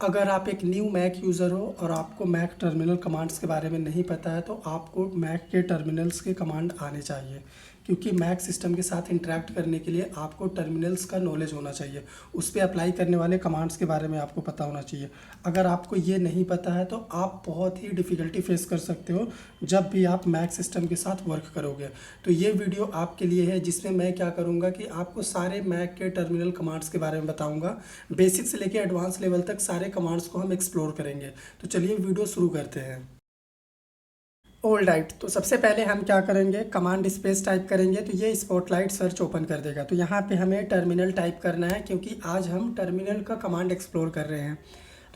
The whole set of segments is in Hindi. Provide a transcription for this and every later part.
अगर आप एक न्यू मैक यूज़र हो और आपको मैक टर्मिनल कमांड्स के बारे में नहीं पता है, तो आपको मैक के टर्मिनल्स के कमांड आने चाहिए, क्योंकि मैक सिस्टम के साथ इंटरेक्ट करने के लिए आपको टर्मिनल्स का नॉलेज होना चाहिए। उस पे अप्लाई करने वाले कमांड्स के बारे में आपको पता होना चाहिए। अगर आपको ये नहीं पता है तो आप बहुत ही डिफ़िकल्टी फेस कर सकते हो जब भी आप मैक सिस्टम के साथ वर्क करोगे। तो ये वीडियो आपके लिए है, जिसमें मैं क्या करूँगा कि आपको सारे मैक के टर्मिनल कमांड्स के बारे में बताऊँगा। बेसिक से लेकर एडवांस लेवल तक सारे कमांड्स को हम एक्सप्लोर करेंगे। तो चलिए वीडियो शुरू करते हैं। ऑल राइट, तो सबसे पहले हम क्या करेंगे, कमांड स्पेस टाइप करेंगे तो ये स्पॉटलाइट सर्च ओपन कर देगा। तो यहाँ पे हमें टर्मिनल टाइप करना है, क्योंकि आज हम टर्मिनल का कमांड एक्सप्लोर कर रहे हैं।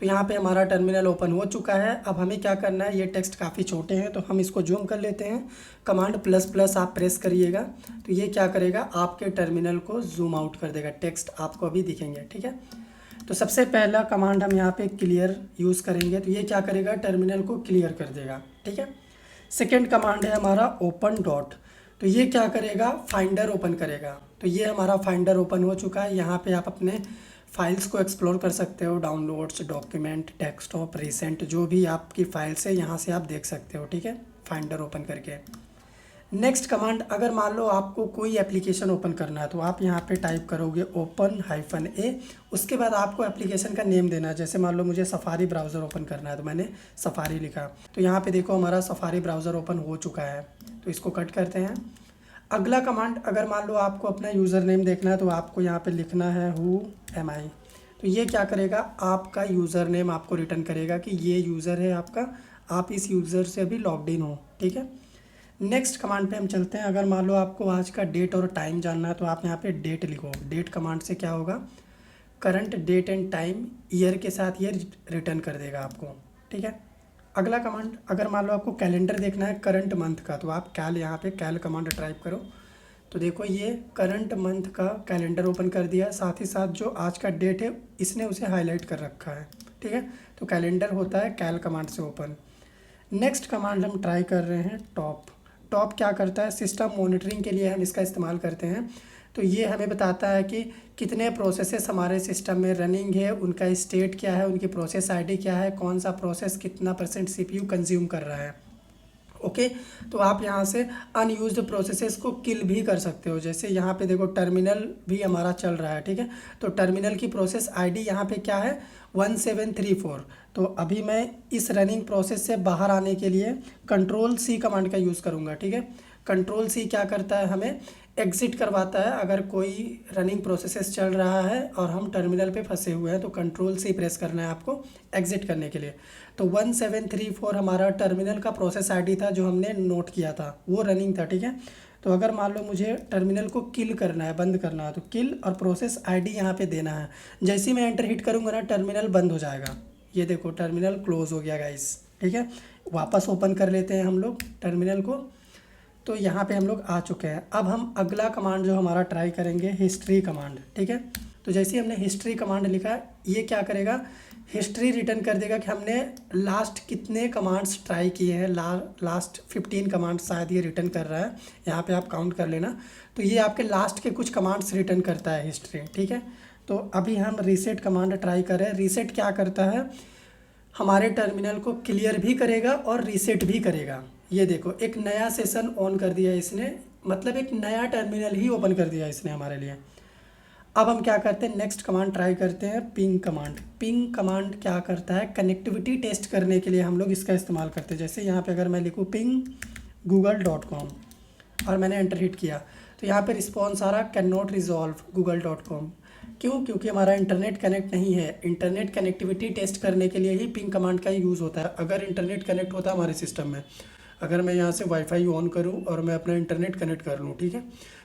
तो यहाँ पे हमारा टर्मिनल ओपन हो चुका है। अब हमें क्या करना है, ये टेक्स्ट काफ़ी छोटे हैं तो हम इसको जूम कर लेते हैं। कमांड प्लस प्लस आप प्रेस करिएगा तो ये क्या करेगा, आपके टर्मिनल को जूम आउट कर देगा। टेक्स्ट आपको अभी दिखेंगे, ठीक है। तो सबसे पहला कमांड हम यहाँ पे क्लियर यूज़ करेंगे, तो ये क्या करेगा, टर्मिनल को क्लियर कर देगा, ठीक है। सेकेंड कमांड है हमारा ओपन डॉट, तो ये क्या करेगा, फाइंडर ओपन करेगा। तो ये हमारा फाइंडर ओपन हो चुका है। यहाँ पे आप अपने फाइल्स को एक्सप्लोर कर सकते हो, डाउनलोड्स, डॉक्यूमेंट, डेस्कटॉप, रिसेंट, जो भी आपकी फाइल्स है यहाँ से आप देख सकते हो, ठीक है, फाइंडर ओपन करके। नेक्स्ट कमांड, अगर मान लो आपको कोई एप्लीकेशन ओपन करना है तो आप यहाँ पे टाइप करोगे -a। उसके बाद आपको एप्लीकेशन का नेम देना है। जैसे मान लो मुझे सफारी ब्राउज़र ओपन करना है तो मैंने सफारी लिखा। तो यहाँ पे देखो हमारा सफारी ब्राउज़र ओपन हो चुका है। तो इसको कट करते हैं। अगला कमांड, अगर मान लो आपको अपना यूज़र नेम देखना है तो आपको यहाँ पर लिखना है हु एम आई। तो ये क्या करेगा, आपका यूज़र नेम आपको रिटर्न करेगा कि ये यूज़र है आपका, आप इस यूज़र से अभी लॉग्ड इन हो, ठीक है। नेक्स्ट कमांड पे हम चलते हैं। अगर मान लो आपको आज का डेट और टाइम जानना है तो आप यहाँ पे डेट लिखो। डेट कमांड से क्या होगा, current date and time year के साथ ये रिटर्न कर देगा आपको, ठीक है। अगला कमांड, अगर मान लो आपको कैलेंडर देखना है करंट मंथ का, तो आप कैल, यहाँ पे कैल कमांड टाइप करो। तो देखो ये करंट मंथ का कैलेंडर ओपन कर दिया। साथ ही साथ जो आज का डेट है इसने उसे हाईलाइट कर रखा है, ठीक है। तो कैलेंडर होता है कैल कमांड से ओपन। नेक्स्ट कमांड हम ट्राई कर रहे हैं टॉप। टॉप क्या करता है, सिस्टम मॉनिटरिंग के लिए हम इसका इस्तेमाल करते हैं। तो ये हमें बताता है कि कितने प्रोसेसेस हमारे सिस्टम में रनिंग है, उनका स्टेट क्या है, उनकी प्रोसेस आईडी क्या है, कौन सा प्रोसेस कितना % सीपीयू कंज्यूम कर रहा है, ओके। तो आप यहाँ से अनयूज्ड प्रोसेसेस को किल भी कर सकते हो। जैसे यहाँ पे देखो टर्मिनल भी हमारा चल रहा है, ठीक है। तो टर्मिनल की प्रोसेस आईडी यहाँ पे क्या है, 1734। तो अभी मैं इस रनिंग प्रोसेस से बाहर आने के लिए कंट्रोल-C कमांड का यूज़ करूँगा, ठीक है। कंट्रोल-C क्या करता है, हमें एग्ज़िट करवाता है। अगर कोई रनिंग प्रोसेसेस चल रहा है और हम टर्मिनल पे फंसे हुए हैं तो कंट्रोल-C प्रेस करना है आपको एग्ज़िट करने के लिए। तो 1734 हमारा टर्मिनल का प्रोसेस आईडी था जो हमने नोट किया था, वो रनिंग था, ठीक है। तो अगर मान लो मुझे टर्मिनल को किल करना है, बंद करना है, तो किल और प्रोसेस आईडी यहाँ पे देना है। जैसे ही मैं एंटर हिट करूँगा ना, टर्मिनल बंद हो जाएगा। ये देखो टर्मिनल क्लोज हो गया गाइस, ठीक है। वापस ओपन कर लेते हैं हम लोग टर्मिनल को। तो यहाँ पे हम लोग आ चुके हैं। अब हम अगला कमांड जो हमारा ट्राई करेंगे, हिस्ट्री कमांड, ठीक है। तो जैसे ही हमने हिस्ट्री कमांड लिखा, ये क्या करेगा, हिस्ट्री रिटर्न कर देगा कि हमने लास्ट कितने कमांड्स ट्राई किए हैं। लास्ट 15 कमांड्स शायद ये रिटर्न कर रहा है, यहाँ पे आप काउंट कर लेना। तो ये आपके लास्ट के कुछ कमांड्स रिटर्न करता है हिस्ट्री, ठीक है। तो अभी हम रीसेट कमांड ट्राई कर रहे हैं। रीसेट क्या करता है, हमारे टर्मिनल को क्लियर भी करेगा और रीसेट भी करेगा। ये देखो एक नया सेशन ऑन कर दिया इसने, मतलब एक नया टर्मिनल ही ओपन कर दिया इसने हमारे लिए। अब हम क्या करते हैं, नेक्स्ट कमांड ट्राई करते हैं, पिंग कमांड। पिंग कमांड क्या करता है, कनेक्टिविटी टेस्ट करने के लिए हम लोग इसका इस्तेमाल करते हैं। जैसे यहाँ पे अगर मैं लिखूँ पिंग google.com और मैंने एंटर हिट किया तो यहाँ पे रिस्पॉन्स आ रहा, कैन नॉट रिजॉल्व google.com। क्यों, क्योंकि हमारा इंटरनेट कनेक्ट नहीं है। इंटरनेट कनेक्टिविटी टेस्ट करने के लिए ही पिंग कमांड का यूज़ होता है। अगर इंटरनेट कनेक्ट होता है हमारे सिस्टम में, अगर मैं यहाँ से वाईफाई ऑन करूँ और मैं अपना इंटरनेट कनेक्ट कर लूँ, ठीक है।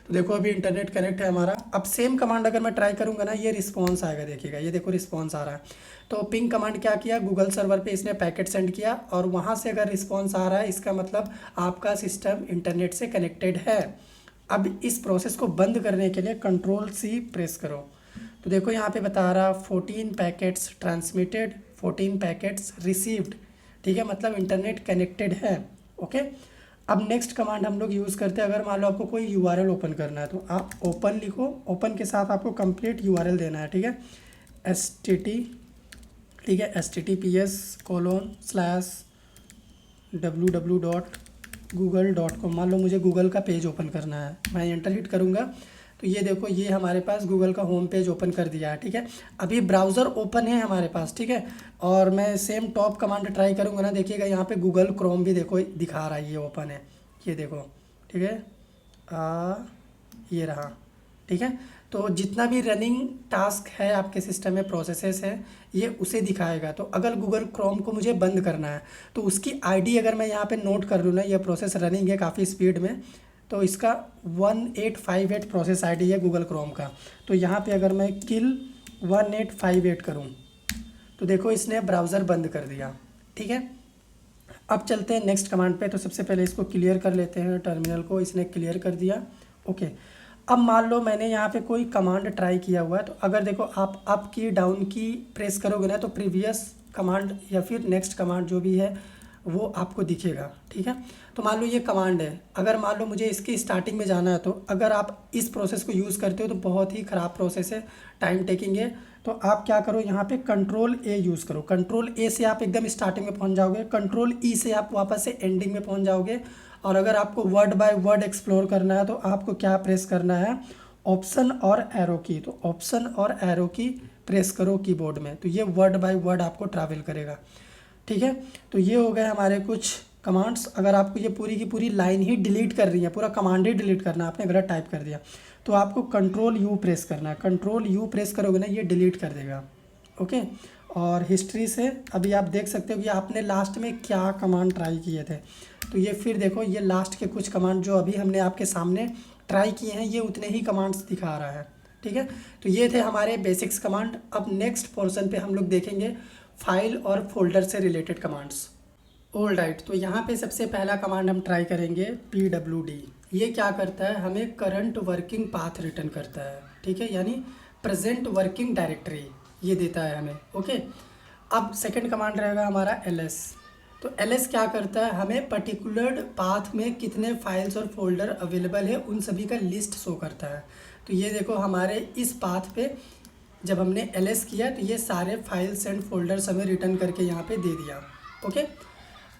तो देखो अभी इंटरनेट कनेक्ट है हमारा। अब सेम कमांड अगर मैं ट्राई करूँगा ना, ये रिस्पॉन्स आएगा, देखिएगा ये देखो रिस्पॉन्स आ रहा है। तो पिंग कमांड क्या किया, गूगल सर्वर पे इसने पैकेट सेंड किया और वहाँ से अगर रिस्पॉन्स आ रहा है, इसका मतलब आपका सिस्टम इंटरनेट से कनेक्टेड है। अब इस प्रोसेस को बंद करने के लिए कंट्रोल-C प्रेस करो। तो देखो यहाँ पे बता रहा 14 पैकेट्स ट्रांसमिटेड, 14 पैकेट्स रिसीव्ड, ठीक है, मतलब इंटरनेट कनेक्टेड है, ओके। अब नेक्स्ट कमांड हम लोग यूज़ करते हैं। अगर मान लो आपको कोई यूआरएल ओपन करना है तो आप ओपन लिखो, ओपन के साथ आपको कंप्लीट यूआरएल देना है, ठीक है। ठीक है, https://www.google.com। मान लो मुझे गूगल का पेज ओपन करना है, मैं एंटर हिट करूँगा तो ये देखो ये हमारे पास गूगल का होम पेज ओपन कर दिया है। ठीक है, अभी ब्राउज़र ओपन है हमारे पास। ठीक है, और मैं सेम टॉप कमांड ट्राई करूँगा ना, देखिएगा यहाँ पे गूगल क्रोम भी देखो दिखा रहा है, ये ओपन है, ये देखो। ठीक है, ये रहा। ठीक है, तो जितना भी रनिंग टास्क है आपके सिस्टम में, प्रोसेसेस है, ये उसे दिखाएगा। तो अगर गूगल क्रोम को मुझे बंद करना है तो उसकी आईडी अगर मैं यहाँ पे नोट कर लूँ ना, ये प्रोसेस रनिंग है काफ़ी स्पीड में, तो इसका 1858 प्रोसेस आईडी है गूगल क्रोम का। तो यहाँ पे अगर मैं किल 1858 करूँ तो देखो इसने ब्राउज़र बंद कर दिया। ठीक है, अब चलते हैं नेक्स्ट कमांड पे। तो सबसे पहले इसको क्लियर कर लेते हैं, टर्मिनल को इसने क्लियर कर दिया। ओके, अब मान लो मैंने यहाँ पे कोई कमांड ट्राई किया हुआ है, तो अगर देखो आप अप की डाउन की प्रेस करोगे ना तो प्रीवियस कमांड या फिर नेक्स्ट कमांड जो भी है वो आपको दिखेगा। ठीक है, तो मान लो ये कमांड है, अगर मान लो मुझे इसकी स्टार्टिंग में जाना है, तो अगर आप इस प्रोसेस को यूज़ करते हो तो बहुत ही ख़राब प्रोसेस है, टाइम टेकिंग है। तो आप क्या करो, यहाँ पे कंट्रोल ए यूज़ करो। कंट्रोल ए से आप एकदम स्टार्टिंग में पहुँच जाओगे, कंट्रोल ई से आप वापस से एंडिंग में पहुँच जाओगे। और अगर आपको वर्ड बाय वर्ड एक्सप्लोर करना है तो आपको क्या प्रेस करना है, ऑप्शन और एरो की। तो ऑप्शन और एरो की प्रेस करो कीबोर्ड में, तो ये वर्ड बाय वर्ड आपको ट्रैवल करेगा। ठीक है, तो ये हो गए हमारे कुछ कमांड्स। अगर आपको ये पूरी की पूरी लाइन ही डिलीट कर रही है, पूरा कमांड ही डिलीट करना है, आपने गलत टाइप कर दिया, तो आपको कंट्रोल यू प्रेस करना है। कंट्रोल यू प्रेस करोगे ना, ये डिलीट कर देगा। ओके, और हिस्ट्री से अभी आप देख सकते हो कि आपने लास्ट में क्या कमांड ट्राई किए थे। तो ये फिर देखो, ये लास्ट के कुछ कमांड जो अभी हमने आपके सामने ट्राई किए हैं, ये उतने ही कमांड्स दिखा रहा है। ठीक है, तो ये थे हमारे बेसिक्स कमांड। अब नेक्स्ट पोर्शन पे हम लोग देखेंगे फाइल और फोल्डर से रिलेटेड कमांड्स। ऑल राइट, तो यहाँ पे सबसे पहला कमांड हम ट्राई करेंगे PWD। ये क्या करता है, हमें करंट वर्किंग पाथ रिटर्न करता है। ठीक है, यानी प्रेजेंट वर्किंग डायरेक्टरी ये देता है हमें। ओके, अब सेकंड कमांड रहेगा हमारा LS। तो LS क्या करता है, हमें पर्टिकुलर पाथ में कितने फाइल्स और फोल्डर अवेलेबल है उन सभी का लिस्ट शो करता है। तो ये देखो हमारे इस पाथ पे जब हमने LS किया तो ये सारे फाइल्स एंड फोल्डर्स हमें रिटर्न करके यहाँ पे दे दिया। ओके,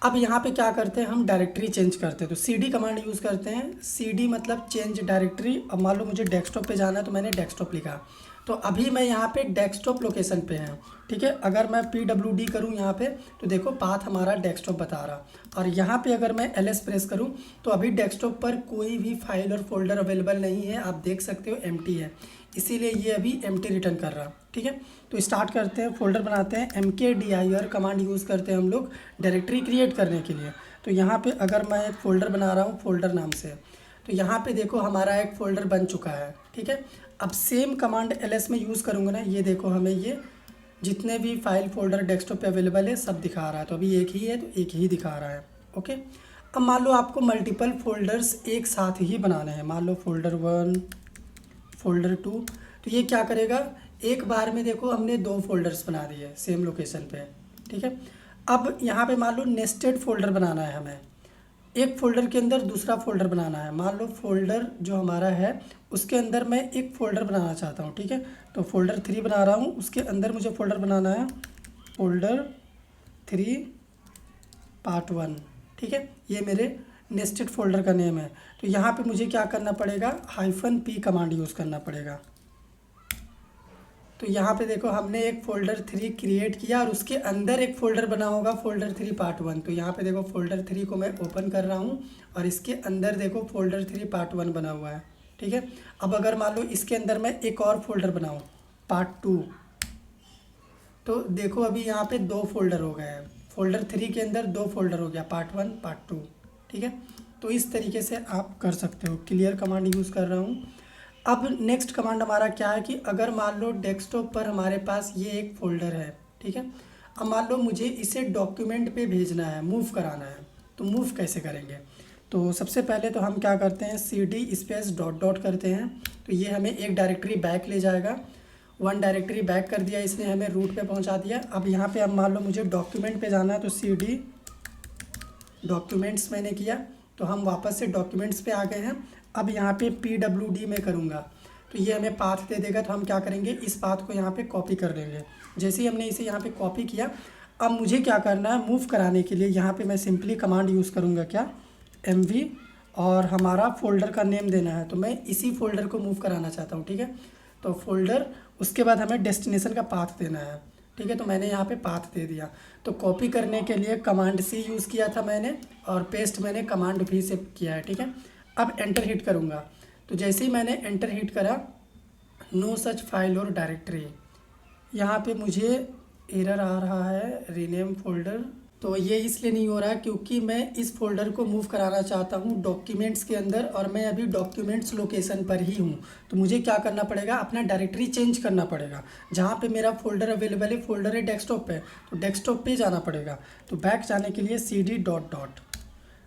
अब यहाँ पे क्या करते हैं, हम डायरेक्टरी चेंज करते हैं। तो CD कमांड यूज़ करते हैं। CD मतलब चेंज डायरेक्टरी। अब मान लो मुझे डेस्कटॉप पे जाना है तो मैंने डेस्कटॉप लिखा, तो अभी मैं यहाँ पे डेस्कटॉप लोकेशन पे है। ठीक है, अगर मैं PWD करूँ यहाँ पे तो देखो पाथ हमारा डेस्कटॉप बता रहा, और यहाँ पे अगर मैं LS प्रेस करूँ तो अभी डेस्कटॉप पर कोई भी फाइल और फोल्डर अवेलेबल नहीं है। आप देख सकते हो एम्प्टी है, इसीलिए ये अभी एम्प्टी रिटर्न कर रहा। ठीक है, तो स्टार्ट करते हैं, फोल्डर बनाते हैं। MKDIR कमांड यूज़ करते हैं हम लोग डायरेक्टरी क्रिएट करने के लिए। तो यहाँ पे अगर मैं एक फ़ोल्डर बना रहा हूँ फोल्डर नाम से, तो यहाँ पे देखो हमारा एक फ़ोल्डर बन चुका है। ठीक है, अब सेम कमांड LS में यूज़ करूँगा ना, ये देखो हमें ये जितने भी फाइल फोल्डर डेस्कटॉप पे अवेलेबल है सब दिखा रहा है। तो अभी एक ही है तो एक ही दिखा रहा है। ओके, अब मान लो आपको मल्टीपल फोल्डर्स एक साथ ही बनाने हैं, मान लो फोल्डर 1 फोल्डर 2, तो ये क्या करेगा, एक बार में देखो हमने 2 फोल्डर्स बना दिए सेम लोकेशन पे। ठीक है, अब यहाँ पे मान लो नेस्टेड फोल्डर बनाना है हमें, एक फ़ोल्डर के अंदर दूसरा फ़ोल्डर बनाना है। मान लो फ़ोल्डर जो हमारा है उसके अंदर मैं एक फ़ोल्डर बनाना चाहता हूँ। ठीक है, तो फ़ोल्डर 3 बना रहा हूँ, उसके अंदर मुझे फ़ोल्डर बनाना है फ़ोल्डर 3 पार्ट 1। ठीक है, ये मेरे नेस्टेड फ़ोल्डर का नेम है। तो यहाँ पे मुझे क्या करना पड़ेगा, -P कमांड यूज़ करना पड़ेगा। तो यहाँ पे देखो हमने एक फ़ोल्डर 3 क्रिएट किया और उसके अंदर एक फ़ोल्डर बना होगा फ़ोल्डर 3 पार्ट 1। तो यहाँ पे देखो फ़ोल्डर 3 को मैं ओपन कर रहा हूँ और इसके अंदर देखो फ़ोल्डर 3 पार्ट 1 बना हुआ है। ठीक है, अब अगर मान लो इसके अंदर मैं एक और फ़ोल्डर बनाऊँ पार्ट 2, तो देखो अभी यहाँ पे 2 फ़ोल्डर हो गए हैं। फ़ोल्डर 3 के अंदर 2 फ़ोल्डर हो गया, पार्ट 1 पार्ट 2। ठीक है, तो इस तरीके से आप कर सकते हो। क्लियर कमांड यूज़ कर रहा हूँ। अब नेक्स्ट कमांड हमारा क्या है कि अगर मान लो डेस्कटॉप पर हमारे पास ये एक फ़ोल्डर है। ठीक है, अब मान लो मुझे इसे डॉक्यूमेंट पे भेजना है, मूव कराना है, तो मूव कैसे करेंगे। तो सबसे पहले तो हम क्या करते हैं, CD स्पेस डॉट करते हैं, तो ये हमें एक डायरेक्टरी बैक ले जाएगा। 1 डायरेक्टरी बैक कर दिया इसने, हमें रूट पे पहुंचा दिया। अब यहाँ पे अब मान लो मुझे डॉक्यूमेंट पे जाना है, तो CD डॉक्यूमेंट्स मैंने किया, तो हम वापस से डॉक्यूमेंट्स पे आ गए हैं। अब यहाँ पे PWD में करूँगा, तो ये हमें पाथ दे देगा। तो हम क्या करेंगे, इस पाथ को यहाँ पे कॉपी कर लेंगे। जैसे ही हमने इसे यहाँ पे कॉपी किया, अब मुझे क्या करना है, मूव कराने के लिए यहाँ पे मैं सिंपली कमांड यूज़ करूँगा, क्या, MV, और हमारा फ़ोल्डर का नेम देना है। तो मैं इसी फ़ोल्डर को मूव कराना चाहता हूँ, ठीक है। तो फोल्डर, उसके बाद हमें डेस्टिनेशन का पाथ देना है, ठीक है। तो मैंने यहाँ पे पाथ दे दिया। तो कॉपी करने के लिए कमांड C यूज़ किया था मैंने, और पेस्ट मैंने कमांड V से किया है, ठीक है। अब एंटर हिट करूँगा। तो जैसे ही मैंने एंटर हिट करा, नो सच फाइल और डायरेक्टरी, यहाँ पे मुझे एरर आ रहा है, रीनेम फोल्डर। तो ये इसलिए नहीं हो रहा है क्योंकि मैं इस फोल्डर को मूव कराना चाहता हूँ डॉक्यूमेंट्स के अंदर, और मैं अभी डॉक्यूमेंट्स लोकेशन पर ही हूँ। तो मुझे क्या करना पड़ेगा, अपना डायरेक्टरी चेंज करना पड़ेगा। जहाँ पे मेरा फोल्डर अवेलेबल है, फोल्डर है डेस्कटॉप पे, तो डेस्कटॉप पे जाना पड़ेगा। तो बैक जाने के लिए CD डॉट डॉट,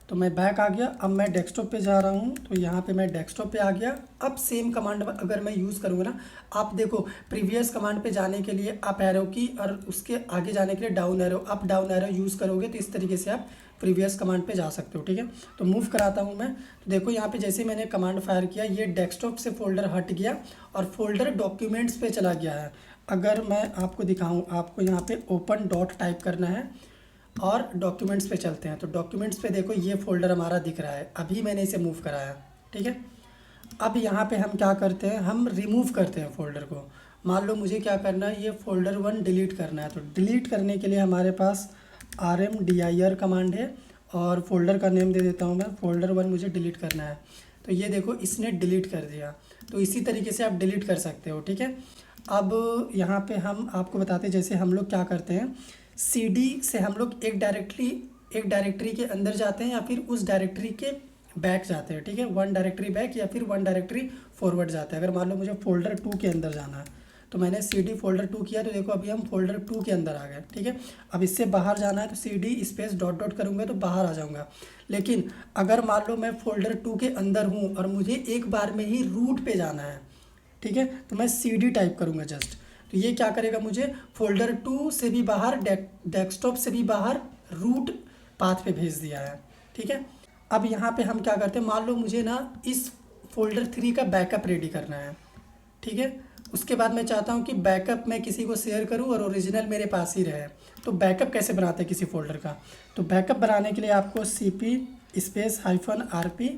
तो मैं बैक आ गया। अब मैं डेस्कटॉप पे जा रहा हूँ, तो यहाँ पे मैं डेस्कटॉप पे आ गया। अब सेम कमांड अगर मैं यूज़ करूँगा ना, आप देखो प्रीवियस कमांड पे जाने के लिए अप एरो की, और उसके आगे जाने के लिए down arrow, up down arrow use करोगे तो इस तरीके से आप प्रीवियस कमांड पे जा सकते हो, ठीक है। तो मूव कराता हूँ मैं। तो देखो यहाँ पे जैसे मैंने कमांड फायर किया, ये डेस्कटॉप से फोल्डर हट गया और फोल्डर डॉक्यूमेंट्स पे चला गया है। अगर मैं आपको दिखाऊँ, आपको यहाँ पे ओपन डॉट टाइप करना है और डॉक्यूमेंट्स पे चलते हैं। तो डॉक्यूमेंट्स पे देखो ये फोल्डर हमारा दिख रहा है, अभी मैंने इसे मूव कराया, ठीक है। अब यहाँ पे हम क्या करते हैं, हम रिमूव करते हैं फोल्डर को। मान लो मुझे क्या करना है, ये फोल्डर 1 डिलीट करना है। तो डिलीट करने के लिए हमारे पास RMDIR कमांड है, और फोल्डर का नेम दे देता हूँ मैं, फोल्डर 1 मुझे डिलीट करना है। तो ये देखो इसने डिलीट कर दिया। तो इसी तरीके से आप डिलीट कर सकते हो, ठीक है। अब यहाँ पे हम आपको बताते हैं, जैसे हम लोग क्या करते हैं, CD से हम लोग एक डायरेक्टरी के अंदर जाते हैं, या फिर उस डायरेक्टरी के बैक जाते हैं, ठीक है। 1 डायरेक्टरी बैक या फिर 1 डायरेक्टरी फॉरवर्ड जाते हैं। अगर मान लो मुझे फोल्डर 2 के अंदर जाना है, तो मैंने CD फोल्डर 2 किया, तो देखो अभी हम फोल्डर 2 के अंदर आ गए, ठीक है। अब इससे बाहर जाना है तो CD स्पेस डॉट डॉट करूँगा तो बाहर आ जाऊँगा। लेकिन अगर मान लो मैं फोल्डर 2 के अंदर हूँ और मुझे एक बार में ही रूट पे जाना है, ठीक है, तो मैं CD टाइप करूँगा जस्ट। तो ये क्या करेगा, मुझे फोल्डर 2 से भी बाहर, डेस्कटॉप से भी बाहर रूट पाथ पे भेज दिया है, ठीक है। अब यहाँ पे हम क्या करते हैं, मान लो मुझे ना इस फोल्डर 3 का बैकअप रेडी करना है, ठीक है। उसके बाद मैं चाहता हूँ कि बैकअप मैं किसी को शेयर करूँ और ओरिजिनल मेरे पास ही रहे। तो बैकअप कैसे बनाते हैं किसी फोल्डर का, तो बैकअप बनाने के लिए आपको CP स्पेस -RP,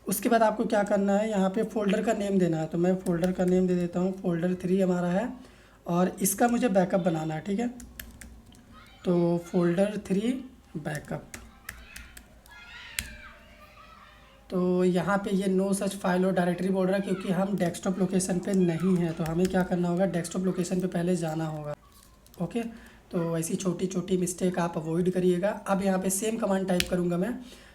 उसके बाद आपको क्या करना है, यहाँ पे फोल्डर का नेम देना है। तो मैं फोल्डर का नेम दे देता हूँ, फोल्डर 3 हमारा है, और इसका मुझे बैकअप बनाना है, ठीक है। तो फोल्डर 3 बैकअप, तो यहाँ पे ये नो सच फाइल और डायरेक्टरी बोल रहा है क्योंकि हम डेस्कटॉप लोकेशन पे नहीं हैं। तो हमें क्या करना होगा, डेस्कटॉप लोकेशन पे पहले जाना होगा, ओके। तो ऐसी छोटी छोटी मिस्टेक आप अवॉइड करिएगा। अब यहाँ पे सेम कमांड टाइप करूँगा मैं।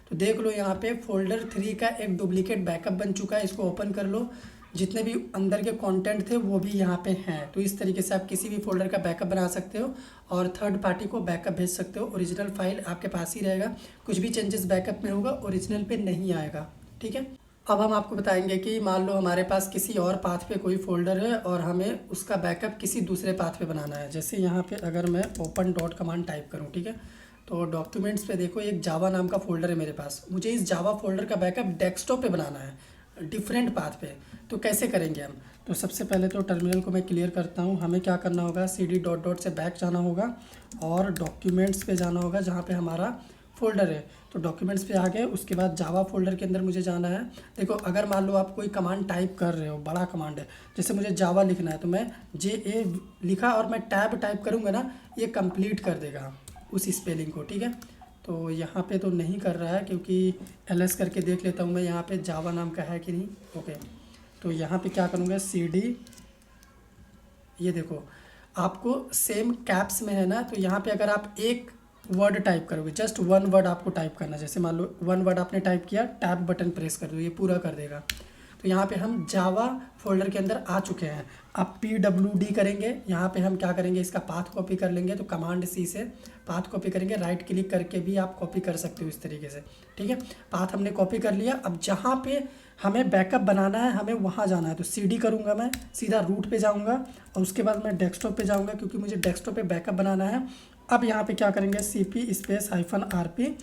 तो देख लो यहाँ पे फोल्डर 3 का एक डुप्लीकेट बैकअप बन चुका है, इसको ओपन कर लो। जितने भी अंदर के कंटेंट थे वो भी यहाँ पे हैं। तो इस तरीके से आप किसी भी फोल्डर का बैकअप बना सकते हो और थर्ड पार्टी को बैकअप भेज सकते हो। ओरिजिनल फाइल आपके पास ही रहेगा, कुछ भी चेंजेस बैकअप में होगा ओरिजिनल पे नहीं आएगा, ठीक है। अब हम आपको बताएंगे कि मान लो हमारे पास किसी और पाथ पे कोई फोल्डर है और हमें उसका बैकअप किसी दूसरे पाथ पे बनाना है। जैसे यहाँ पे अगर मैं ओपन डॉट कमांड टाइप करूँ, ठीक है, तो डॉक्यूमेंट्स पे देखो एक जावा नाम का फोल्डर है मेरे पास। मुझे इस जावा फोल्डर का बैकअप डेस्कटॉप पे बनाना है, डिफरेंट पाथ पे। तो कैसे करेंगे हम, तो सबसे पहले तो टर्मिनल को मैं क्लियर करता हूँ। हमें क्या करना होगा, CD डॉट डॉट से बैक जाना होगा और डॉक्यूमेंट्स पे जाना होगा जहाँ पे हमारा फोल्डर है। तो डॉक्यूमेंट्स पे आ गए, उसके बाद जावा फोल्डर के अंदर मुझे जाना है। देखो अगर मान लो आप कोई कमांड टाइप कर रहे हो, बड़ा कमांड है, जैसे मुझे जावा लिखना है तो मैं JA लिखा और मैं टैब टाइप करूँगा ना, ये कंप्लीट कर देगा उस स्पेलिंग को, ठीक है। तो यहाँ पे तो नहीं कर रहा है क्योंकि LS करके देख लेता हूँ मैं यहाँ पे जावा नाम का है कि नहीं, ओके। तो यहाँ पे क्या करूँगा, CD, ये देखो आपको सेम कैप्स में है ना, तो यहाँ पे अगर आप एक वर्ड टाइप करोगे, जस्ट 1 वर्ड आपको टाइप करना, जैसे मान लो 1 वर्ड आपने टाइप किया, टैब बटन प्रेस कर दो, ये पूरा कर देगा। तो यहाँ पे हम जावा फोल्डर के अंदर आ चुके हैं। अब PWD करेंगे, यहाँ पे हम क्या करेंगे, इसका पाथ कॉपी कर लेंगे। तो कमांड C से पाथ कॉपी करेंगे, राइट क्लिक करके भी आप कॉपी कर सकते हो इस तरीके से, ठीक है। पाथ हमने कॉपी कर लिया। अब जहाँ पे हमें बैकअप बनाना है हमें वहाँ जाना है। तो CD करूँगा मैं, सीधा रूट पे जाऊँगा और उसके बाद मैं डेस्कटॉप पे जाऊँगा क्योंकि मुझे डेस्कटॉप पे बैकअप बनाना है। अब यहाँ पे क्या करेंगे, CP स्पेस -RP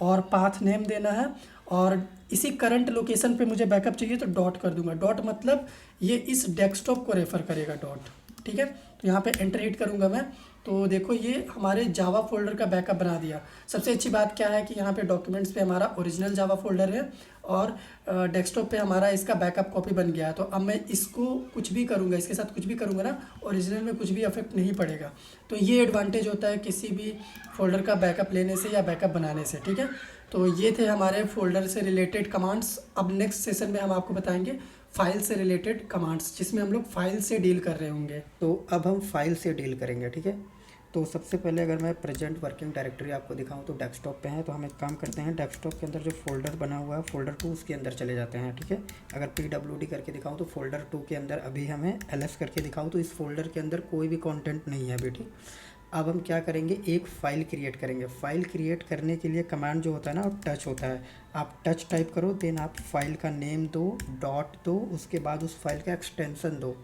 और पाथ नेम देना है, और इसी करंट लोकेशन पे मुझे बैकअप चाहिए तो डॉट कर दूंगा। डॉट मतलब ये इस डेस्कटॉप को रेफ़र करेगा डॉट, ठीक है। तो यहाँ पे एंटर हिट करूँगा मैं, तो देखो ये हमारे जावा फोल्डर का बैकअप बना दिया। सबसे अच्छी बात क्या है कि यहाँ पे डॉक्यूमेंट्स पे हमारा ओरिजिनल जावा फोल्डर है और डेस्कटॉप पे हमारा इसका बैकअप कॉपी बन गया है। तो अब मैं इसको कुछ भी करूँगा, इसके साथ कुछ भी करूँगा ना, ओरिजिनल में कुछ भी इफेक्ट नहीं पड़ेगा। तो ये एडवांटेज होता है किसी भी फोल्डर का बैकअप लेने से या बैकअप बनाने से, ठीक है। तो ये थे हमारे फोल्डर से रिलेटेड कमांड्स। अब नेक्स्ट सेशन में हम आपको बताएंगे फाइल से रिलेटेड कमांड्स, जिसमें हम लोग फाइल से डील कर रहे होंगे। तो अब हम फाइल से डील करेंगे, ठीक है। तो सबसे पहले अगर मैं प्रेजेंट वर्किंग डायरेक्टरी आपको दिखाऊं तो डेस्कटॉप पे है। तो हम एक काम करते हैं, डेस्कटॉप के अंदर जो फोल्डर बना हुआ है फोल्डर 2 उसके अंदर चले जाते हैं, ठीक है। अगर PWD करके दिखाऊं तो फोल्डर 2 के अंदर अभी हमें LS करके दिखाऊं तो इस फोल्डर के अंदर कोई भी कंटेंट नहीं है अभी, ठीक। अब हम क्या करेंगे, एक फ़ाइल क्रिएट करेंगे। फ़ाइल क्रिएट करने के लिए कमांड जो होता है ना वो टच होता है। आप टच टाइप करो, देन आप फाइल का नेम दो, डॉट दो, उसके बाद उस फाइल का एक्सटेंशन दो।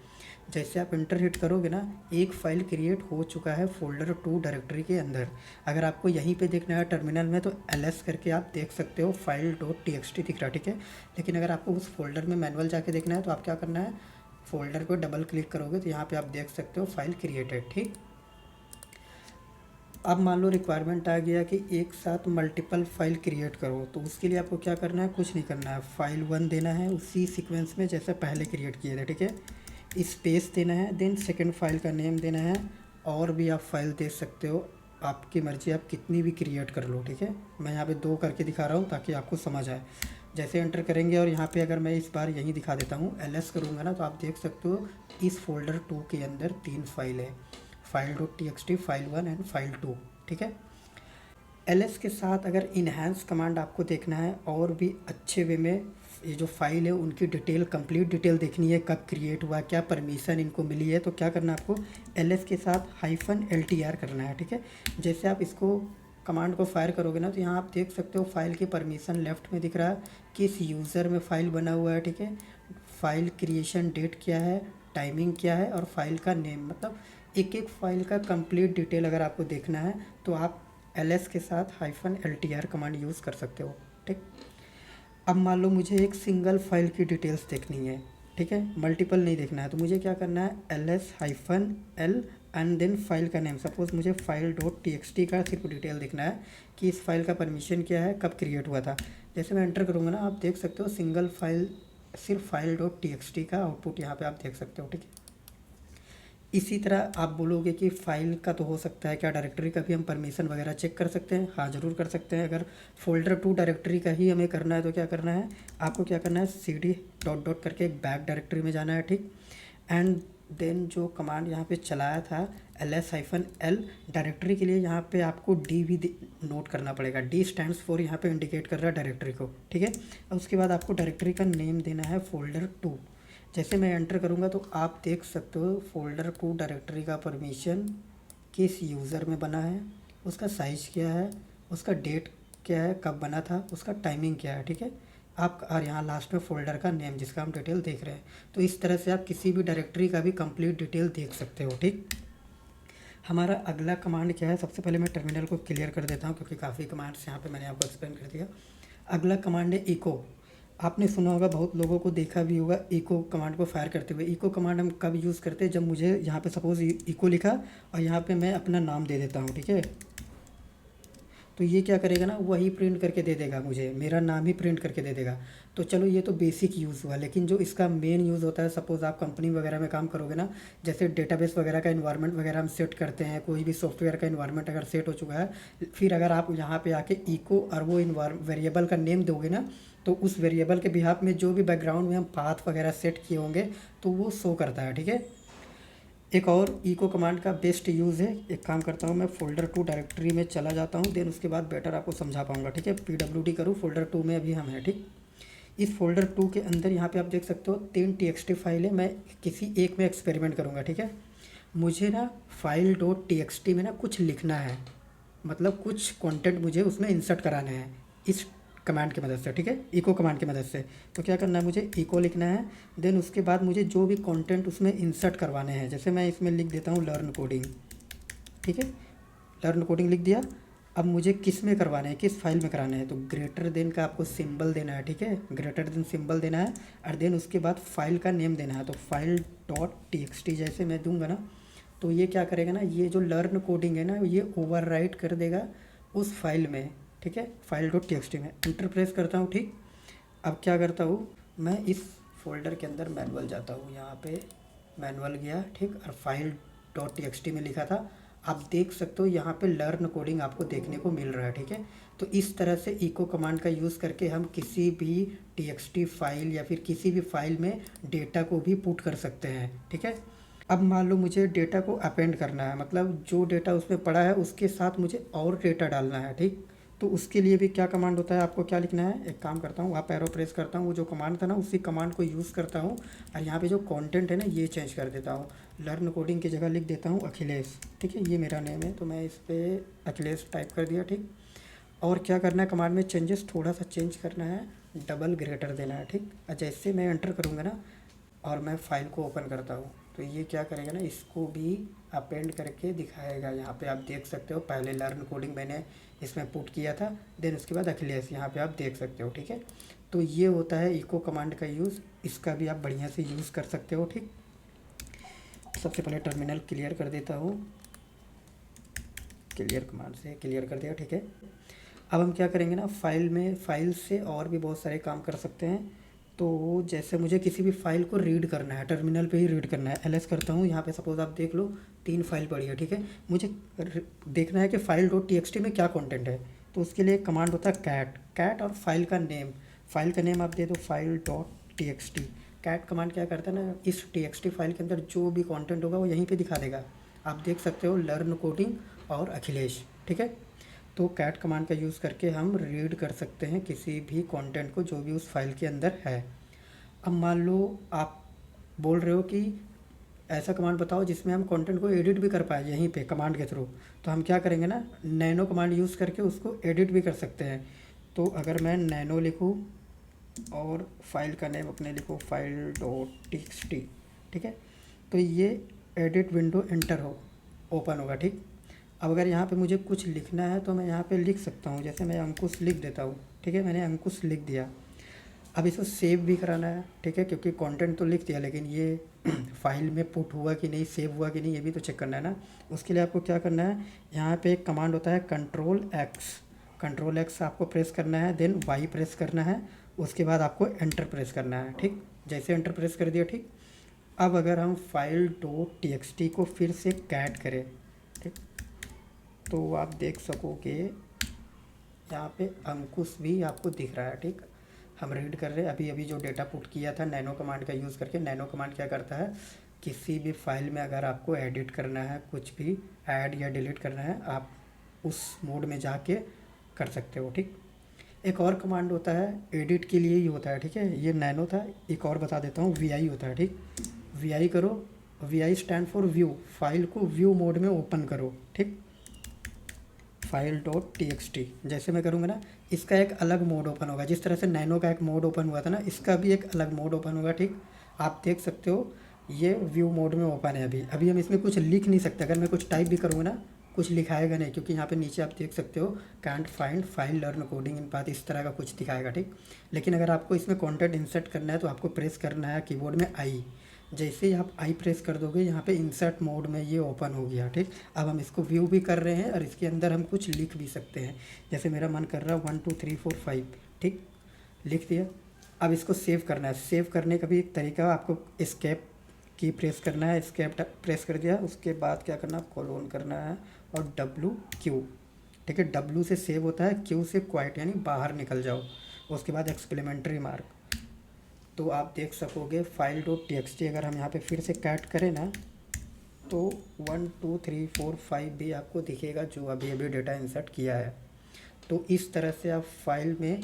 जैसे आप इंटर हिट करोगे ना, एक फ़ाइल क्रिएट हो चुका है फोल्डर 2 डायरेक्टरी के अंदर। अगर आपको यहीं पे देखना है टर्मिनल में तो LS करके आप देख सकते हो, फाइल .txt दिख रहा, ठीक है। लेकिन अगर आपको उस फोल्डर में मैनुअल जाके देखना है तो आप क्या करना है, फोल्डर को डबल क्लिक करोगे तो यहाँ पे आप देख सकते हो फाइल क्रिएटेड, ठीक। अब मान लो रिक्वायरमेंट आ गया कि एक साथ मल्टीपल फाइल क्रिएट करो, तो उसके लिए आपको क्या करना है, कुछ नहीं करना है, फाइल 1 देना है उसी सीक्वेंस में जैसे पहले क्रिएट किए थे, ठीक है। स्पेस देना है, देन सेकंड फाइल का नेम देना है, और भी आप फाइल दे सकते हो, आपकी मर्ज़ी, आप कितनी भी क्रिएट कर लो, ठीक है। मैं यहाँ पे 2 करके दिखा रहा हूँ ताकि आपको समझ आए। जैसे एंटर करेंगे और यहाँ पे अगर मैं इस बार यहीं दिखा देता हूँ, LS करूँगा ना, तो आप देख सकते हो इस फोल्डर 2 के अंदर 3 फाइल है, file .txt, file 1 and file 2, ठीक है। LS के साथ अगर इन्हांस कमांड आपको देखना है और भी अच्छे वे में, ये जो फाइल है उनकी डिटेल, कंप्लीट डिटेल देखनी है, कब क्रिएट हुआ, क्या परमिशन इनको मिली है, तो क्या करना है आपको, LS के साथ -LTR करना है, ठीक है। जैसे आप इसको कमांड को फायर करोगे ना तो यहाँ आप देख सकते हो फाइल की परमिशन लेफ्ट में दिख रहा है, किस यूज़र में फ़ाइल बना हुआ है, ठीक है। फाइल क्रिएशन डेट क्या है, टाइमिंग क्या है, और फाइल का नेम, मतलब एक एक फाइल का कंप्लीट डिटेल अगर आपको देखना है तो आप LS के साथ -LTR कमांड यूज़ कर सकते हो, ठीक। अब मान लो मुझे एक सिंगल फाइल की डिटेल्स देखनी है, ठीक है, मल्टीपल नहीं देखना है, तो मुझे क्या करना है, LS-L एंड देन फाइल का नेम। सपोज़ मुझे फाइल .txt का सिर्फ डिटेल देखना है कि इस फाइल का परमिशन क्या है, कब क्रिएट हुआ था। जैसे मैं एंटर करूँगा ना, आप देख सकते हो सिंगल फाइल, सिर्फ फाइल .txt का आउटपुट यहाँ पे आप देख सकते हो, ठीक है। इसी तरह आप बोलोगे कि फ़ाइल का तो हो सकता है क्या, डायरेक्टरी का भी हम परमिशन वगैरह चेक कर सकते हैं। हाँ, ज़रूर कर सकते हैं। अगर फोल्डर 2 डायरेक्टरी का ही हमें करना है तो क्या करना है, आपको क्या करना है, CD डॉट करके एक बैक डायरेक्टरी में जाना है, ठीक। एंड देन जो कमांड यहाँ पे चलाया था LS-L डायरेक्टरी के लिए, यहाँ पे आपको D भी नोट करना पड़ेगा। D स्टैंड्स फॉर, यहाँ पे इंडिकेट कर रहा है डायरेक्टरी को, ठीक है। और उसके बाद आपको डायरेक्टरी का नेम देना है फोल्डर 2। जैसे मैं एंटर करूँगा तो आप देख सकते हो फोल्डर 2 डायरेक्टरी का परमिशन किस यूज़र में बना है, उसका साइज़ क्या है, उसका डेट क्या है, कब बना था, उसका टाइमिंग क्या है, ठीक है। आप, और यहाँ लास्ट में फोल्डर का नेम जिसका हम डिटेल देख रहे हैं। तो इस तरह से आप किसी भी डायरेक्टरी का भी कंप्लीट डिटेल देख सकते हो, ठीक। हमारा अगला कमांड क्या है, सबसे पहले मैं टर्मिनल को क्लियर कर देता हूँ क्योंकि काफ़ी कमांड्स यहाँ पे मैंने आपको एक्सप्लेन कर दिया। अगला कमांड है इको। आपने सुना होगा, बहुत लोगों को देखा भी होगा इको कमांड को फायर करते हुए। इको कमांड हम कब यूज़ करते हैं, जब मुझे यहाँ पे सपोज़ इको लिखा और यहाँ पे मैं अपना नाम दे देता हूँ, ठीक है। तो ये क्या करेगा ना, वही प्रिंट करके दे देगा, मुझे मेरा नाम ही प्रिंट करके दे देगा। तो चलो ये तो बेसिक यूज़ हुआ, लेकिन जो इसका मेन यूज़ होता है, सपोज़ आप कंपनी वगैरह में काम करोगे ना, जैसे डेटाबेस वगैरह का इन्वायरमेंट वगैरह हम सेट करते हैं, कोई भी सॉफ्टवेयर का इन्वायरमेंट अगर सेट हो चुका है, फिर अगर आप यहाँ पे आके इको और वो वेरिएबल का नेम दोगे ना, तो उस वेरिएबल के बिहाफ में जो भी बैकग्राउंड में हम पाथ वगैरह सेट किए होंगे तो वो शो करता है, ठीक है। एक और इको कमांड का बेस्ट यूज़ है, एक काम करता हूँ मैं, फोल्डर 2 डायरेक्टरी में चला जाता हूँ, देन उसके बाद बेटर आपको समझा पाऊँगा, ठीक है। PWD करूँ, फोल्डर 2 में अभी हम हैं, ठीक। इस फोल्डर 2 के अंदर यहाँ पे आप देख सकते हो 3 TXT फाइल है। मैं किसी एक में एक्सपेरिमेंट करूँगा, ठीक है। मुझे ना फाइल .txt में ना कुछ लिखना है, मतलब कुछ कंटेंट मुझे उसमें इंसर्ट कराना है इस कमांड की मदद से, ठीक है, इको कमांड की मदद से। तो क्या करना है, मुझे इको लिखना है, देन उसके बाद मुझे जो भी कंटेंट उसमें इंसर्ट करवाने हैं, जैसे मैं इसमें लिख देता हूँ लर्न कोडिंग, ठीक है, लर्न कोडिंग लिख दिया। अब मुझे किस में करवाना है, किस फाइल में कराना है, तो ग्रेटर देन का आपको सिंबल देना है, ठीक है, ग्रेटर देन सिंबल देना है और देन उसके बाद फाइल का नेम देना है। तो फाइल डॉट टी जैसे मैं दूंगा ना, तो ये क्या करेगा ना, ये जो लर्न कोडिंग है ना ये ओवरराइट कर देगा उस फाइल में, ठीक है, फाइल डॉट टी में। इंटर प्रेस करता हूँ, ठीक। अब क्या करता हूँ, मैं इस फोल्डर के अंदर मैनुअल जाता हूँ, यहाँ पे मैनुअल गया, ठीक, और फाइल डॉट टी में लिखा था। आप देख सकते हो यहाँ पे लर्न कोडिंग आपको देखने को मिल रहा है, ठीक है। तो इस तरह से इको कमांड का यूज़ करके हम किसी भी टी फाइल या फिर किसी भी फाइल में डेटा को भी पुट कर सकते हैं, ठीक है। अब मान लो मुझे डेटा को अपेंड करना है, मतलब जो डेटा उसमें पड़ा है उसके साथ मुझे और डेटा डालना है, ठीक। तो उसके लिए भी क्या कमांड होता है, आपको क्या लिखना है, एक काम करता हूँ, आप एरो प्रेस करता हूँ, वो जो कमांड था ना उसी कमांड को यूज़ करता हूँ और यहाँ पे जो कंटेंट है ना ये चेंज कर देता हूँ। लर्न कोडिंग की जगह लिख देता हूँ अखिलेश, ठीक है, ये मेरा नेम है तो मैं इस पर अखिलेश टाइप कर दिया, ठीक। और क्या करना है, कमांड में चेंजेस थोड़ा सा चेंज करना है, डबल ग्रेटर देना है, ठीक। और जैसे मैं एंटर करूँगा ना और मैं फाइल को ओपन करता हूँ तो ये क्या करेगा ना, इसको भी अपेंड करके दिखाएगा। यहाँ पे आप देख सकते हो पहले लर्न कोडिंग मैंने इसमें पुट किया था, देन उसके बाद अखिलेश, यहाँ पे आप देख सकते हो, ठीक है। तो ये होता है इको कमांड का यूज़, इसका भी आप बढ़िया से यूज़ कर सकते हो, ठीक। सबसे पहले टर्मिनल क्लियर कर देता हूँ, क्लियर कमांड से क्लियर कर दिया, ठीक है। अब हम क्या करेंगे ना, फाइल से और भी बहुत सारे काम कर सकते हैं। तो जैसे मुझे किसी भी फाइल को रीड करना है, टर्मिनल पे ही रीड करना है, एलएस करता हूँ, यहाँ पे सपोज आप देख लो 3 फाइल पड़ी है, ठीक है। मुझे देखना है कि फाइल डॉट टी में क्या कंटेंट है, तो उसके लिए कमांड होता है कैट और फाइल का नेम आप दे दो file dot T. Cat command क्या करता है ना, इस टी फाइल के अंदर जो भी कंटेंट होगा वो यहीं पे दिखा देगा। आप देख सकते हो लर्न कोडिंग और अखिलेश, ठीक है। तो कैट कमांड का यूज़ करके हम रीड कर सकते हैं किसी भी कंटेंट को जो भी उस फाइल के अंदर है। अब मान लो आप बोल रहे हो कि ऐसा कमांड बताओ जिसमें हम कंटेंट को एडिट भी कर पाए यहीं पे कमांड के थ्रू, तो हम क्या करेंगे ना, नैनो कमांड यूज़ करके उसको एडिट भी कर सकते हैं। तो अगर मैं नैनो लिखूँ और फाइल का नेम अपने लिखूँ फाइल डॉट टी, ठीक है, तो ये एडिट विंडो एंटर ओपन होगा, ठीक। अब अगर यहाँ पे मुझे कुछ लिखना है तो मैं यहाँ पे लिख सकता हूँ, जैसे मैं अंकुश लिख देता हूँ, ठीक है, मैंने अंकुश लिख दिया। अब इसको सेव भी कराना है, ठीक है, क्योंकि कंटेंट तो लिख दिया लेकिन ये फाइल में पुट हुआ कि नहीं, सेव हुआ कि नहीं, ये भी तो चेक करना है ना। उसके लिए आपको क्या करना है, यहाँ पे एक कमांड होता है कंट्रोल एक्स आपको प्रेस करना है, देन वाई प्रेस करना है, उसके बाद आपको एंटर प्रेस करना है, ठीक। जैसे एंटर प्रेस कर दिया, ठीक। अब अगर हम फाइल डॉट टी को फिर से कैट करें, ठीक, तो आप देख सकोगे यहाँ पे अंकुश भी आपको दिख रहा है, ठीक। हम रीड कर रहे हैं अभी जो डेटा पुट किया था नैनो कमांड का यूज़ करके। नैनो कमांड क्या करता है, किसी भी फाइल में अगर आपको एडिट करना है, कुछ भी ऐड या डिलीट करना है, आप उस मोड में जाके कर सकते हो, ठीक। एक और कमांड होता है एडिट के लिए ही होता है, ठीक है, ये नैनो था, एक और बता देता हूँ, वी होता है, ठीक। वी करो, V stand for view, file को व्यू मोड में ओपन करो, ठीक, फाइल डॉट टी। जैसे मैं करूँगा ना, इसका एक अलग मोड ओपन होगा, जिस तरह से नैनो का एक मोड ओपन हुआ था ना, इसका भी एक अलग मोड ओपन होगा, ठीक। आप देख सकते हो ये व्यू मोड में ओपन है। अभी हम इसमें कुछ लिख नहीं सकते, अगर मैं कुछ टाइप भी करूँगा ना कुछ लिखाएगा नहीं, क्योंकि यहाँ पे नीचे आप देख सकते हो can't find file learn coding in path, इस तरह का कुछ दिखाएगा, ठीक। लेकिन अगर आपको इसमें कंटेंट इंसर्ट करना है तो आपको प्रेस करना है कीबोर्ड में आई। जैसे ही आप आई प्रेस कर दोगे यहाँ पे इंसर्ट मोड में ये ओपन हो गया, ठीक। अब हम इसको व्यू भी कर रहे हैं और इसके अंदर हम कुछ लिख भी सकते हैं, जैसे मेरा मन कर रहा है 1 2 3 4 5, ठीक, लिख दिया। अब इसको सेव करना है, सेव करने का भी एक तरीका, आपको एस्केप की प्रेस करना है, एस्केप प्रेस कर दिया, उसके बाद क्या करना है, कोलोन करना है और WQ, ठीक है। W से सेव होता है, Q से क्वाइट यानी बाहर निकल जाओ, उसके बाद एक्सप्लेमेंट्री मार्क। तो आप देख सकोगे फाइल डॉट टी अगर हम यहाँ पे फिर से कैट करें ना तो 1 2 3 4 5 भी आपको दिखेगा जो अभी डेटा इंसर्ट किया है। तो इस तरह से आप फाइल में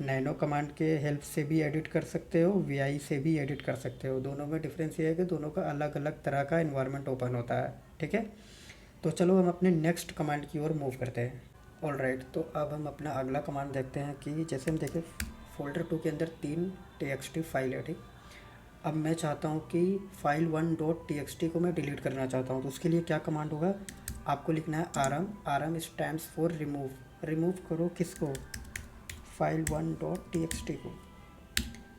नैनो कमांड के हेल्प से भी एडिट कर सकते हो, वी से भी एडिट कर सकते हो। दोनों में डिफरेंस ये है कि दोनों का अलग अलग तरह का इन्वायरमेंट ओपन होता है, ठीक है। तो चलो हम अपने नेक्स्ट कमांड की ओर मूव करते हैं। ऑलराइट, तो अब हम अपना अगला कमांड देखते हैं कि जैसे हम देखें फोल्डर 2 के अंदर 3 टी फाइल है, ठीक। अब मैं चाहता हूँ कि फाइल 1 डॉट टी को मैं डिलीट करना चाहता हूँ, तो उसके लिए क्या कमांड होगा, आपको लिखना है RM. RM stands for remove. Remove करो किसको? file1.txt को।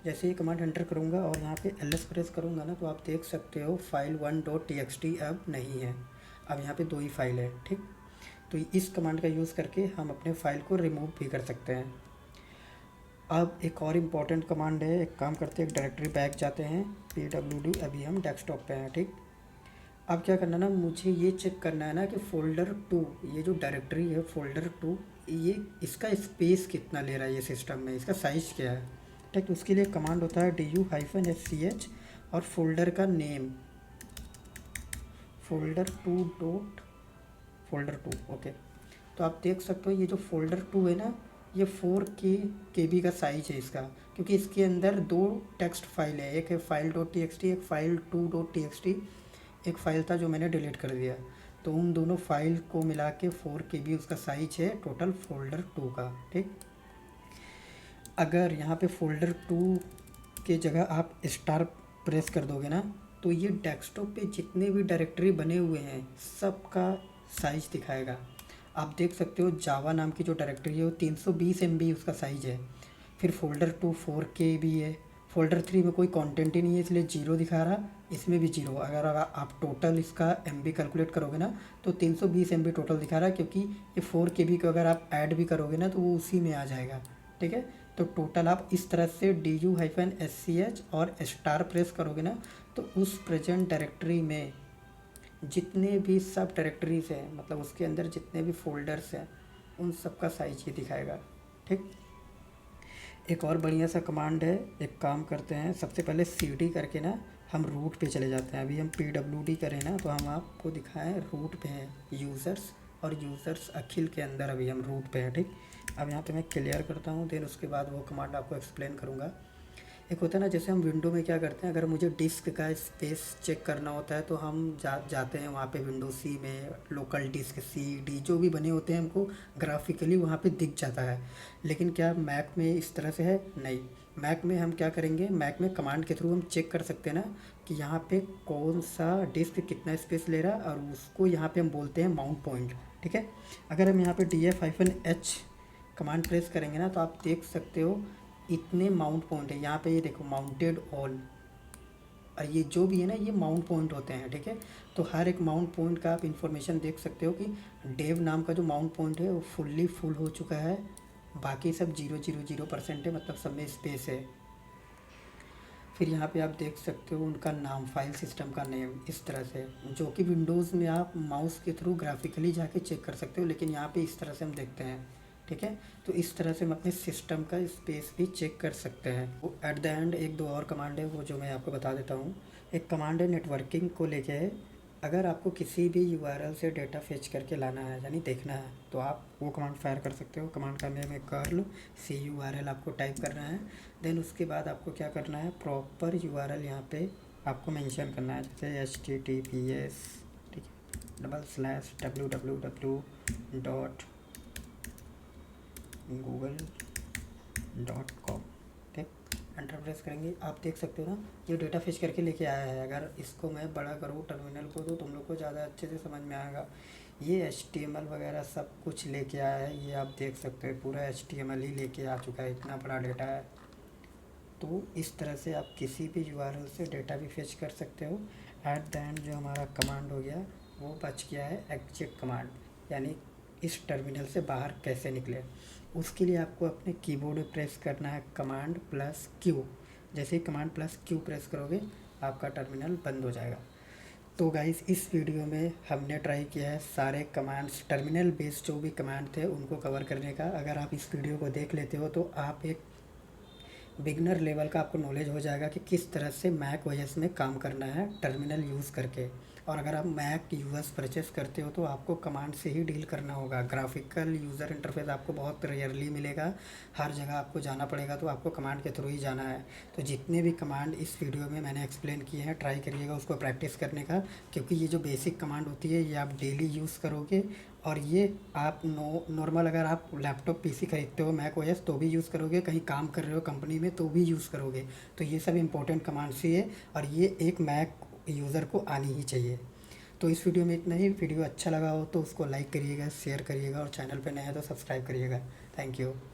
जैसे ये कमांड एंटर करूँगा और यहाँ पे ls प्रेस करूँगा ना, तो आप देख सकते हो file1.txt अब नहीं है, अब यहाँ पे 2 ही फाइल है। ठीक, तो इस कमांड का यूज़ करके हम अपने फाइल को रिमूव भी कर सकते हैं। अब एक और इम्पॉर्टेंट कमांड है, एक काम करते हैं, एक डायरेक्टरी बैक जाते हैं, pwd, अभी हम डेस्कटॉप पे हैं। ठीक, अब क्या करना ना, मुझे ये चेक करना है ना कि फोल्डर 2, ये जो डायरेक्टरी है फोल्डर 2, ये इसका स्पेस कितना ले रहा है ये सिस्टम में, इसका साइज़ क्या है। ठीक, तो उसके लिए कमांड होता है du-sch और फोल्डर का नेम फोल्डर 2 ओके। तो आप देख सकते हो ये जो फोल्डर 2 है ना, ये 4K KB का साइज है इसका, क्योंकि इसके अंदर 2 टेक्स्ट फाइल है, एक है file.txt, एक file2.txt, एक फ़ाइल था जो मैंने डिलीट कर दिया। तो उन दोनों फाइल को मिला के 4KB उसका साइज है टोटल फोल्डर 2 का। ठीक, अगर यहाँ पे फोल्डर 2 के जगह आप स्टार प्रेस कर दोगे ना, तो ये डेस्कटॉप पे जितने भी डायरेक्टरी बने हुए हैं सबका साइज दिखाएगा। आप देख सकते हो जावा नाम की जो डायरेक्टरी है वो 320 MB उसका साइज है। फिर फोल्डर 2 4KB है। फोल्डर 3 में कोई कंटेंट ही नहीं है, इसलिए 0 दिखा रहा, इसमें भी 0। अगर आप टोटल इसका MB कैलकुलेट करोगे ना, तो 320 MB टोटल दिखा रहा है, क्योंकि ये 4KB को अगर आप ऐड भी करोगे ना तो वो उसी में आ जाएगा। ठीक है, तो टोटल आप इस तरह से du-sch और स्टार प्रेस करोगे ना, तो उस प्रेजेंट डायरेक्टरी में जितने भी सब डायरेक्टरीज हैं, मतलब उसके अंदर जितने भी फोल्डर्स हैं, उन सब का साइज ही दिखाएगा। ठीक, एक और बढ़िया सा कमांड है, एक काम करते हैं, सबसे पहले cd करके ना हम रूट पे चले जाते हैं। अभी हम pwd करें ना, तो हम आपको दिखाएं रूट पे हैं यूज़र्स, और यूज़र्स अखिल के अंदर अभी हम रूट पे हैं। ठीक, अब यहाँ पे मैं क्लियर करता हूँ, देन उसके बाद वो कमांड आपको एक्सप्लेन करूँगा। एक होता है ना, जैसे हम विंडो में क्या करते हैं, अगर मुझे डिस्क का स्पेस चेक करना होता है तो हम जाते हैं वहाँ पे विंडो सी में, लोकल डिस्क CD जो भी बने होते हैं हमको ग्राफिकली वहाँ पे दिख जाता है। लेकिन क्या मैक में इस तरह से है? नहीं। मैक में हम क्या करेंगे, मैक में कमांड के थ्रू हम चेक कर सकते हैं ना कि यहाँ पे कौन सा डिस्क कितना स्पेस ले रहा है, और उसको यहाँ पे हम बोलते हैं माउंट पॉइंट। ठीक है, अगर हम यहाँ पे df-h कमांड प्रेस करेंगे ना, तो आप देख सकते हो इतने माउंट पॉइंट है यहाँ पे, ये देखो माउंटेड ऑल, और ये जो भी है ना ये माउंट पॉइंट होते हैं। ठीक है, तो हर एक माउंट पॉइंट का आप इन्फॉर्मेशन देख सकते हो कि डेव नाम का जो माउंट पॉइंट है वो फुल हो चुका है, बाकी सब 000% है, मतलब सब में स्पेस है। फिर यहाँ पे आप देख सकते हो उनका नाम, फाइल सिस्टम का नेम, इस तरह से, जो कि विंडोज़ में आप माउस के थ्रू ग्राफिकली जाके चेक कर सकते हो, लेकिन यहाँ पे इस तरह से हम देखते हैं। ठीक है, तो इस तरह से हम अपने सिस्टम का स्पेस भी चेक कर सकते हैं। वो एट द एंड एक दो और कमांड है वो जो मैं आपको बता देता हूँ। एक कमांड है नेटवर्किंग को लेके है, अगर आपको किसी भी URL से डेटा फेच करके लाना है, यानी देखना है, तो आप वो कमांड फायर कर सकते हो। कमांड का नेम है curl curl, आपको टाइप करना है। देन उसके बाद आपको क्या करना है, प्रॉपर URL यहाँ पे आपको मेंशन करना है, जैसे https ठीक है www.google.com। ठीक, एंटर प्रेस करेंगे, आप देख सकते हो ना ये डेटा फेच करके लेके आया है। अगर इसको मैं बड़ा करूँ टर्मिनल को, तो तुम लोग को ज़्यादा अच्छे से समझ में आएगा। ये HTML वगैरह सब कुछ लेके आया है, ये आप देख सकते हो पूरा HTML ही लेके आ चुका है, इतना बड़ा डेटा है। तो इस तरह से आप किसी भी URL से डेटा भी फेच कर सकते हो। एट द एंड जो हमारा कमांड हो गया वो बच गया है एग्जिट कमांड, यानी इस टर्मिनल से बाहर कैसे निकले। उसके लिए आपको अपने कीबोर्ड में प्रेस करना है Command+Q। जैसे ही Command+Q प्रेस करोगे आपका टर्मिनल बंद हो जाएगा। तो गाइस इस वीडियो में हमने ट्राई किया है सारे कमांड्स, टर्मिनल बेस्ड जो भी कमांड थे उनको कवर करने का। अगर आप इस वीडियो को देख लेते हो तो आप एक बिगनर लेवल का आपको नॉलेज हो जाएगा कि किस तरह से मैक ओएस में काम करना है टर्मिनल यूज़ करके। और अगर आप मैक यूएस परचेस करते हो तो आपको कमांड से ही डील करना होगा। ग्राफिकल यूज़र इंटरफेस आपको बहुत रेयरली मिलेगा, हर जगह आपको जाना पड़ेगा, तो आपको कमांड के थ्रू ही जाना है। तो जितने भी कमांड इस वीडियो में मैंने एक्सप्लेन किए हैं, ट्राई करिएगा उसको प्रैक्टिस करने का, क्योंकि ये जो बेसिक कमांड होती है ये आप डेली यूज़ करोगे। और ये आप नॉर्मल अगर आप लैपटॉप PC खरीदते हो मैक ओएस तो भी यूज़ करोगे, कहीं काम कर रहे हो कंपनी में तो भी यूज़ करोगे। तो ये सब इंपॉर्टेंट कमांड्स ही है, और ये एक मैक यूज़र को आनी ही चाहिए। तो इस वीडियो में इतना ही। वीडियो अच्छा लगा हो तो उसको लाइक करिएगा, शेयर करिएगा और चैनल पे नए हैं तो सब्सक्राइब करिएगा। Thank you.